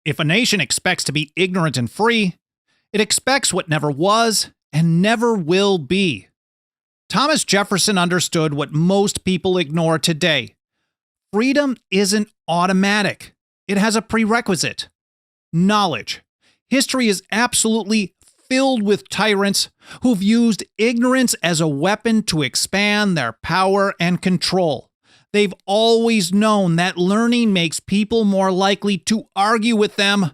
If a nation expects to be ignorant and free, it expects what never was and never will be. Thomas Jefferson understood what most people ignore today. Freedom isn't automatic. It has a prerequisite: knowledge. History is absolutely filled with tyrants who've used ignorance as a weapon to expand their power and control. They've always known that learning makes people more likely to argue with them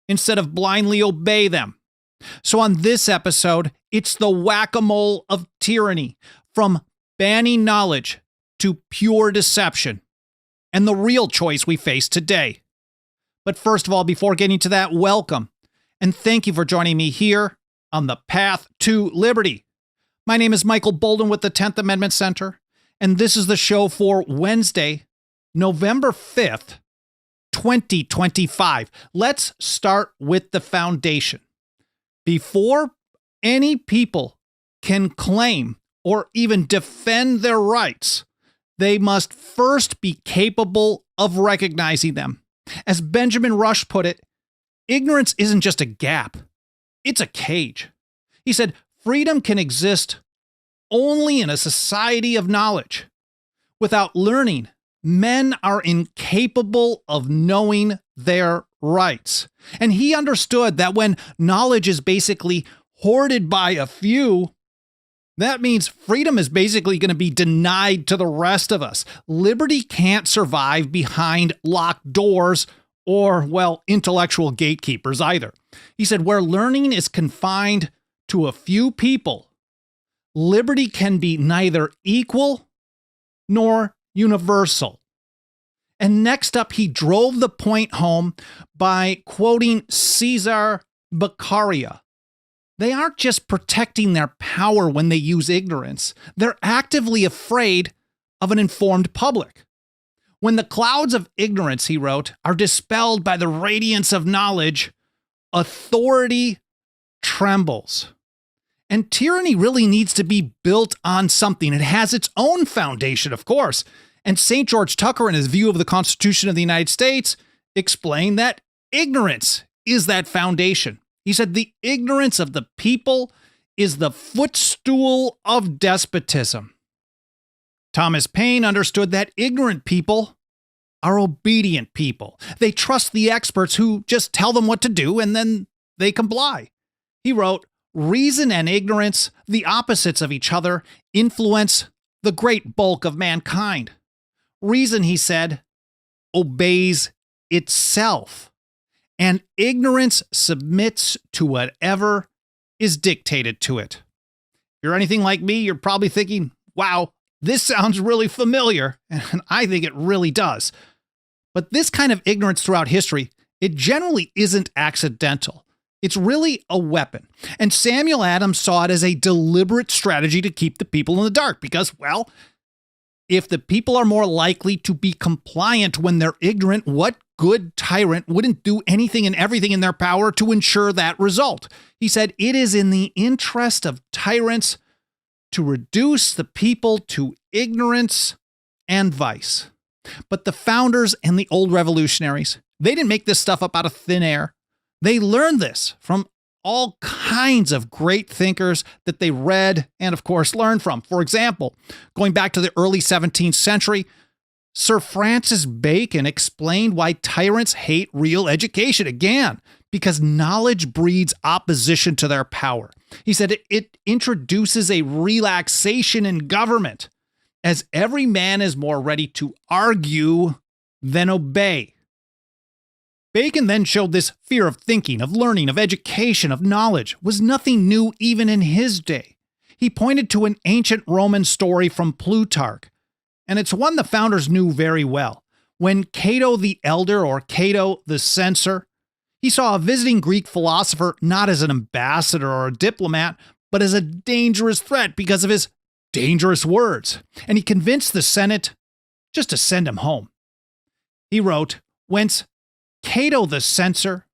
instead of blindly obey them. So on this episode, it's the whack-a-mole of tyranny, from banning knowledge to pure deception, and the real choice we face today. But first of all, before getting to that, welcome, and thank you for joining me here on the path to liberty. My name is Michael Bolden with the 10th Amendment Center, and this is the show for Wednesday, November 5th, 2025. Let's start with the foundation. Before any people can claim or even defend their rights, they must first be capable of recognizing them. As Benjamin Rush put it, ignorance isn't just a gap, it's a cage. He said, freedom can exist only in a society of knowledge. Without learning, men are incapable of knowing their rights. And he understood that when knowledge is basically hoarded by a few, that means freedom is basically going to be denied to the rest of us. Liberty can't survive behind locked doors or, well, intellectual gatekeepers either. He said, where learning is confined to a few people, liberty can be neither equal nor universal. And next up, he drove the point home by quoting Caesar Beccaria. They aren't just protecting their power when they use ignorance. They're actively afraid of an informed public. When the clouds of ignorance, he wrote, are dispelled by the radiance of knowledge, authority trembles. And tyranny really needs to be built on something. It has its own foundation, of course. And St. George Tucker, in his view of the Constitution of the United States, explained that ignorance is that foundation. He said the ignorance of the people is the footstool of despotism. Thomas Paine understood that ignorant people are obedient people. They trust the experts who just tell them what to do and then they comply. He wrote, reason and ignorance, the opposites of each other, influence the great bulk of mankind. Reason, he said, obeys itself, and ignorance submits to whatever is dictated to it. If you're anything like me, you're probably thinking, wow, this sounds really familiar, and I think it really does. But this kind of ignorance throughout history, it generally isn't accidental. It's really a weapon. And Samuel Adams saw it as a deliberate strategy to keep the people in the dark because, well, if the people are more likely to be compliant when they're ignorant, what good tyrant wouldn't do anything and everything in their power to ensure that result? He said, it is in the interest of tyrants to reduce the people to ignorance and vice. But the founders and the old revolutionaries, they didn't make this stuff up out of thin air. They learned this from all kinds of great thinkers that they read and, of course, learned from. For example, going back to the early 17th century, Sir Francis Bacon explained why tyrants hate real education, again, because knowledge breeds opposition to their power. He said it introduces a relaxation in government, as every man is more ready to argue than obey. Bacon then showed this fear of thinking, of learning, of education, of knowledge was nothing new even in his day. He pointed to an ancient Roman story from Plutarch, and it's one the founders knew very well. When Cato the Elder, or Cato the Censor, he saw a visiting Greek philosopher not as an ambassador or a diplomat, but as a dangerous threat because of his dangerous words, and he convinced the Senate just to send him home. He wrote, whence Cato the Censor,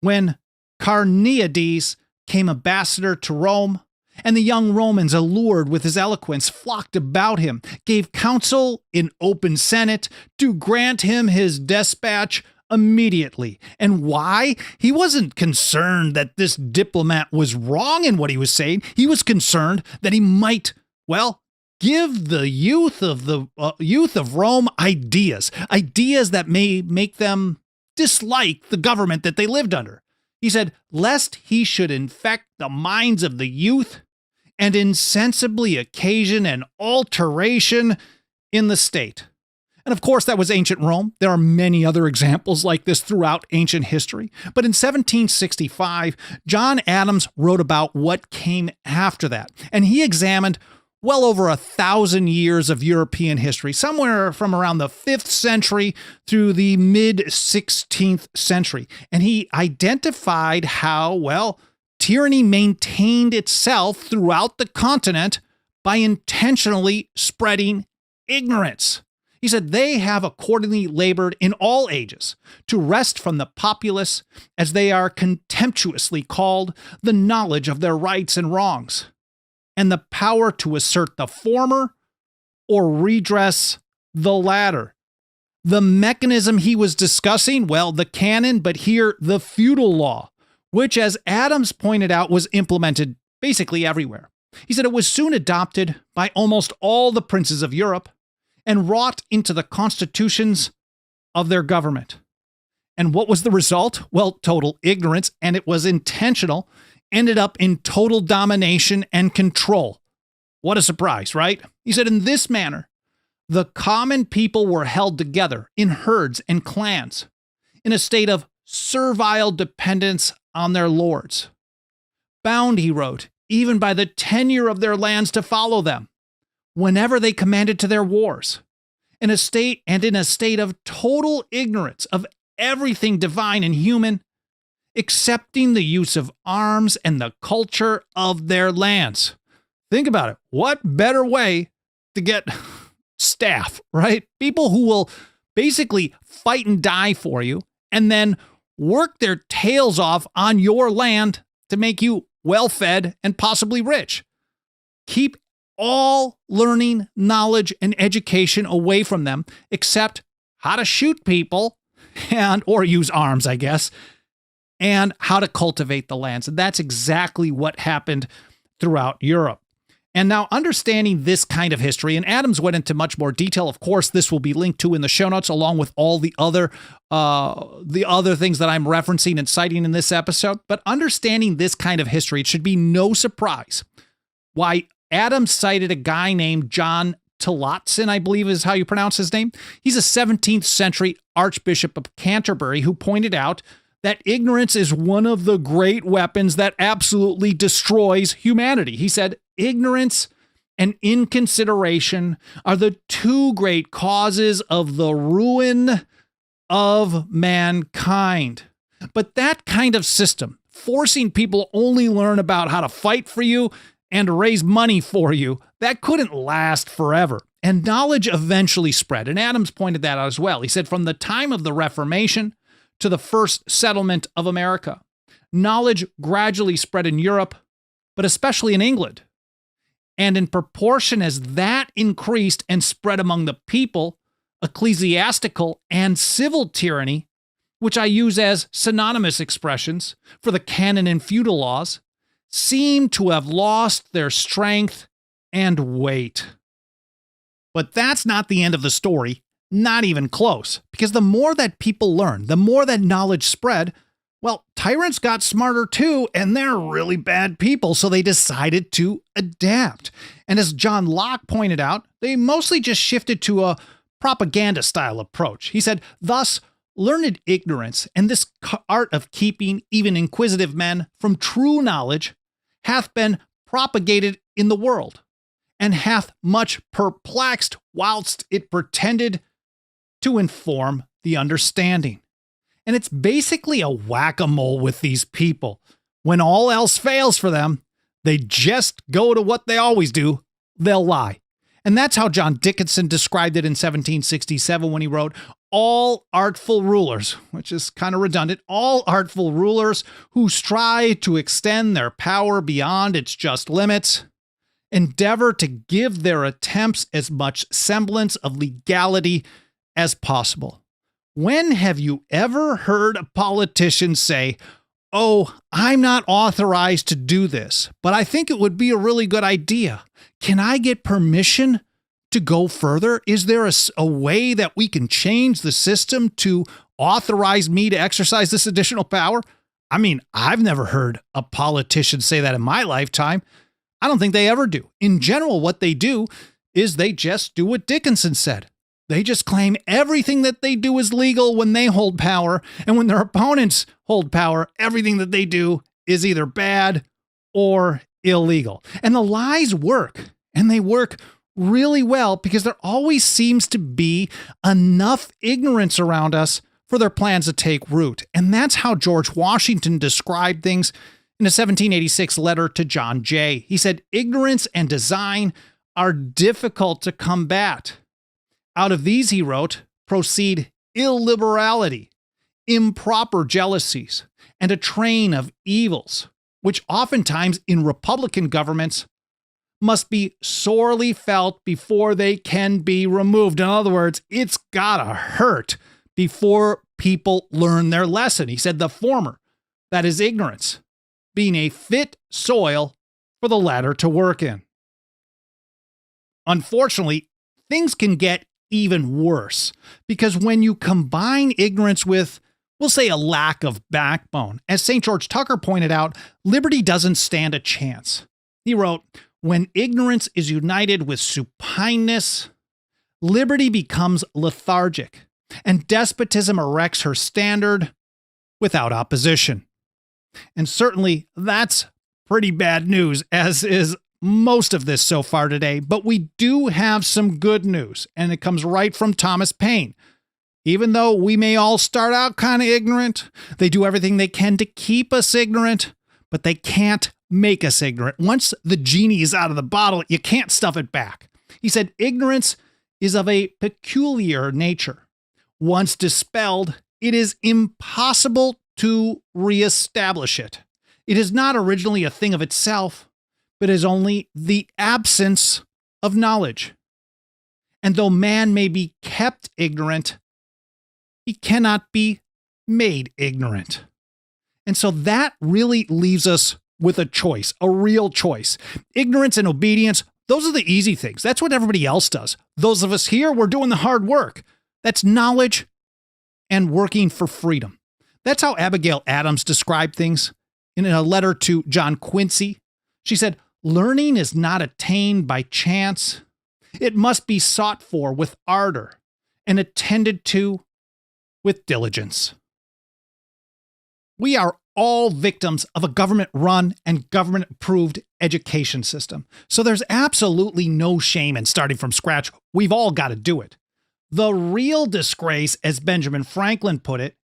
when Carneades came ambassador to Rome, and the young Romans, allured with his eloquence, flocked about him, gave counsel in open senate to grant him his despatch immediately. And why? He wasn't concerned that this diplomat was wrong in what he was saying. He was concerned that he might, well, give the youth of Rome ideas that may make them dislike the government that they lived under. He said, lest he should infect the minds of the youth and insensibly occasion an alteration in the state. And of course, that was ancient Rome. There are many other examples like this throughout ancient history. But in 1765, John Adams wrote about what came after that. And he examined well over 1,000 years of European history, somewhere from around the 5th century through the mid-16th century. And he identified how, well, tyranny maintained itself throughout the continent by intentionally spreading ignorance. He said they have accordingly labored in all ages to wrest from the populace, as they are contemptuously called, the knowledge of their rights and wrongs, and the power to assert the former or redress the latter. The mechanism he was discussing, well, the canon, but here the feudal law, which, as Adams pointed out, was implemented basically everywhere. He said it was soon adopted by almost all the princes of Europe and wrought into the constitutions of their government. And what was the result? Well, total ignorance, and it was intentional, ended up in total domination and control. What a surprise, right? He said, in this manner, the common people were held together in herds and clans, in a state of servile dependence on their lords. Bound, he wrote, even by the tenure of their lands to follow them, whenever they commanded to their wars, in a state of total ignorance of everything divine and human, accepting the use of arms and the culture of their lands. Think about it. What better way to get staff, right? People who will basically fight and die for you and then work their tails off on your land to make you well-fed and possibly rich. Keep all learning, knowledge, and education away from them, except how to shoot people or use arms, I guess, and how to cultivate the lands. And that's exactly what happened throughout Europe. And now, understanding this kind of history, and Adams went into much more detail. Of course, this will be linked to in the show notes, along with all the other things that I'm referencing and citing in this episode. But understanding this kind of history, it should be no surprise why Adams cited a guy named John Tillotson, I believe is how you pronounce his name. He's a 17th century Archbishop of Canterbury who pointed out that ignorance is one of the great weapons that absolutely destroys humanity. He said, ignorance and inconsideration are the two great causes of the ruin of mankind. But that kind of system, forcing people only learn about how to fight for you and raise money for you, that couldn't last forever. And knowledge eventually spread. And Adams pointed that out as well. He said, from the time of the Reformation to the first settlement of America, knowledge gradually spread in Europe, but especially in England. And in proportion as that increased and spread among the people, ecclesiastical and civil tyranny, which I use as synonymous expressions for the canon and feudal laws, seem to have lost their strength and weight. But that's not the end of the story, not even close, because the more that people learn, the more that knowledge spread, well, tyrants got smarter too, and they're really bad people, so they decided to adapt. And as John Locke pointed out, they mostly just shifted to a propaganda-style approach. He said, thus, learned ignorance and this art of keeping even inquisitive men from true knowledge hath been propagated in the world, and hath much perplexed whilst it pretended to inform the understanding. And it's basically a whack-a-mole with these people. When all else fails for them, they just go to what they always do. They'll lie. And that's how John Dickinson described it in 1767 when he wrote, all artful rulers, which is kind of redundant, all artful rulers who strive to extend their power beyond its just limits, endeavor to give their attempts as much semblance of legality as possible. When have you ever heard a politician say, "Oh, I'm not authorized to do this, but I think it would be a really good idea. Can I get permission to go further? Is there a way that we can change the system to authorize me to exercise this additional power?" I mean, I've never heard a politician say that in my lifetime. I don't think they ever do. In general, what they do is they just do what Dickinson said. They just claim everything that they do is legal when they hold power, and when their opponents hold power, everything that they do is either bad or illegal. And the lies work, and they work really well because there always seems to be enough ignorance around us for their plans to take root. And that's how George Washington described things in a 1786 letter to John Jay. He said, "Ignorance and design are difficult to combat. Out of these," he wrote, "proceed illiberality, improper jealousies, and a train of evils, which oftentimes in republican governments must be sorely felt before they can be removed." In other words, it's gotta hurt before people learn their lesson. He said the former, that is ignorance, being a fit soil for the latter to work in. Unfortunately, things can get even worse because when you combine ignorance with, we'll say, a lack of backbone, as St. George Tucker pointed out, liberty doesn't stand a chance. He wrote, "When ignorance is united with supineness, liberty becomes lethargic, and despotism erects her standard without opposition." And certainly that's pretty bad news, as is most of this so far today. But we do have some good news, and it comes right from Thomas Paine. Even though we may all start out kind of ignorant, they do everything they can to keep us ignorant, but they can't make us ignorant. Once the genie is out of the bottle, you can't stuff it back. He said, "Ignorance is of a peculiar nature. Once dispelled, it is impossible to reestablish it. It is not originally a thing of itself, but is only the absence of knowledge. And though man may be kept ignorant, he cannot be made ignorant." And so that really leaves us with a choice, a real choice. Ignorance and obedience, those are the easy things. That's what everybody else does. Those of us here, we're doing the hard work. That's knowledge and working for freedom. That's how Abigail Adams described things in a letter to John Quincy. She said, "Learning is not attained by chance. It must be sought for with ardor and attended to with diligence." We are all victims of a government-run and government-approved education system. So there's absolutely no shame in starting from scratch. We've all got to do it. The real disgrace, as Benjamin Franklin put it,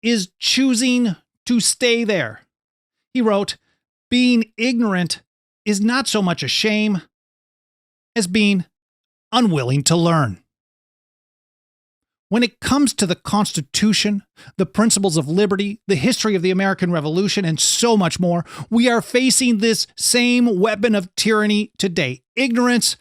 is choosing to stay there. He wrote, "Being ignorant is not so much a shame as being unwilling to learn." When it comes to the Constitution, the principles of liberty, the history of the American Revolution, and so much more, we are facing this same weapon of tyranny today. Ignorance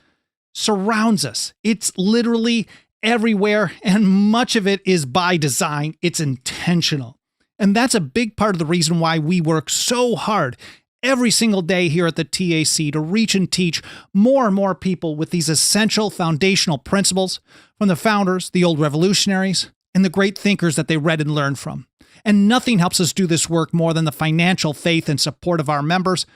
surrounds us. It's literally everywhere, and much of it is by design. It's intentional. And that's a big part of the reason why we work so hard every single day here at the TAC to reach and teach more and more people with these essential foundational principles from the founders, the old revolutionaries, and the great thinkers that they read and learned from. And nothing helps us do this work more than the financial faith and support of our members.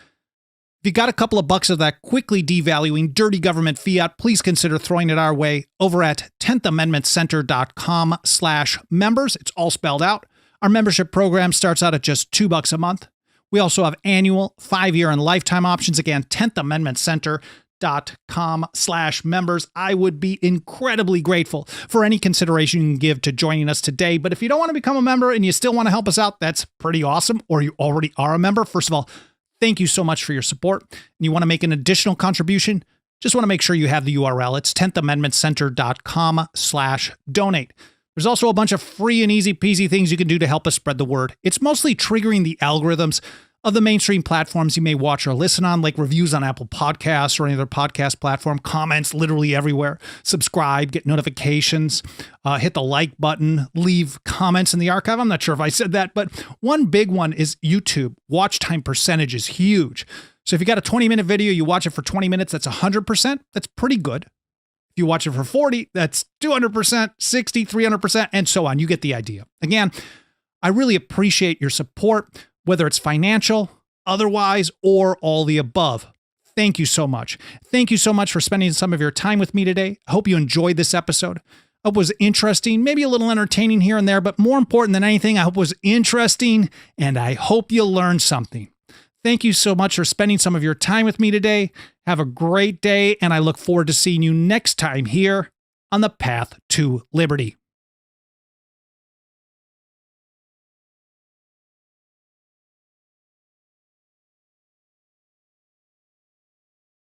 If you got a couple of bucks of that quickly devaluing dirty government fiat, please consider throwing it our way over at 10thamendmentcenter.com/members. It's all spelled out. Our membership program starts out at just $2 a month. We also have annual, 5-year, and lifetime options. Again, 10thamendmentcenter.com/members. I would be incredibly grateful for any consideration you can give to joining us today. But if you don't want to become a member and you still want to help us out, that's pretty awesome. Or you already are a member. First of all, thank you so much for your support. And you want to make an additional contribution? Just want to make sure you have the URL. It's 10thamendmentcenter.com/donate. There's also a bunch of free and easy peasy things you can do to help us spread the word. It's mostly triggering the algorithms of the mainstream platforms you may watch or listen on, like reviews on Apple Podcasts or any other podcast platform, comments literally everywhere, subscribe, get notifications, hit the like button, leave comments in the archive. I'm not sure if I said that, but one big one is YouTube. Watch time percentage is huge. So if you got a 20-minute video, you watch it for 20 minutes, that's 100%. That's pretty good. If you watch it for 40, that's 200%, 60, 300%, and so on. You get the idea. Again, I really appreciate your support, whether it's financial, otherwise, or all the above. Thank you so much. Thank you so much for spending some of your time with me today. I hope you enjoyed this episode. I hope it was interesting, maybe a little entertaining here and there, but more important than anything, I hope it was interesting, and I hope you learned something. Thank you so much for spending some of your time with me today. Have a great day, and I look forward to seeing you next time here on the Path to Liberty.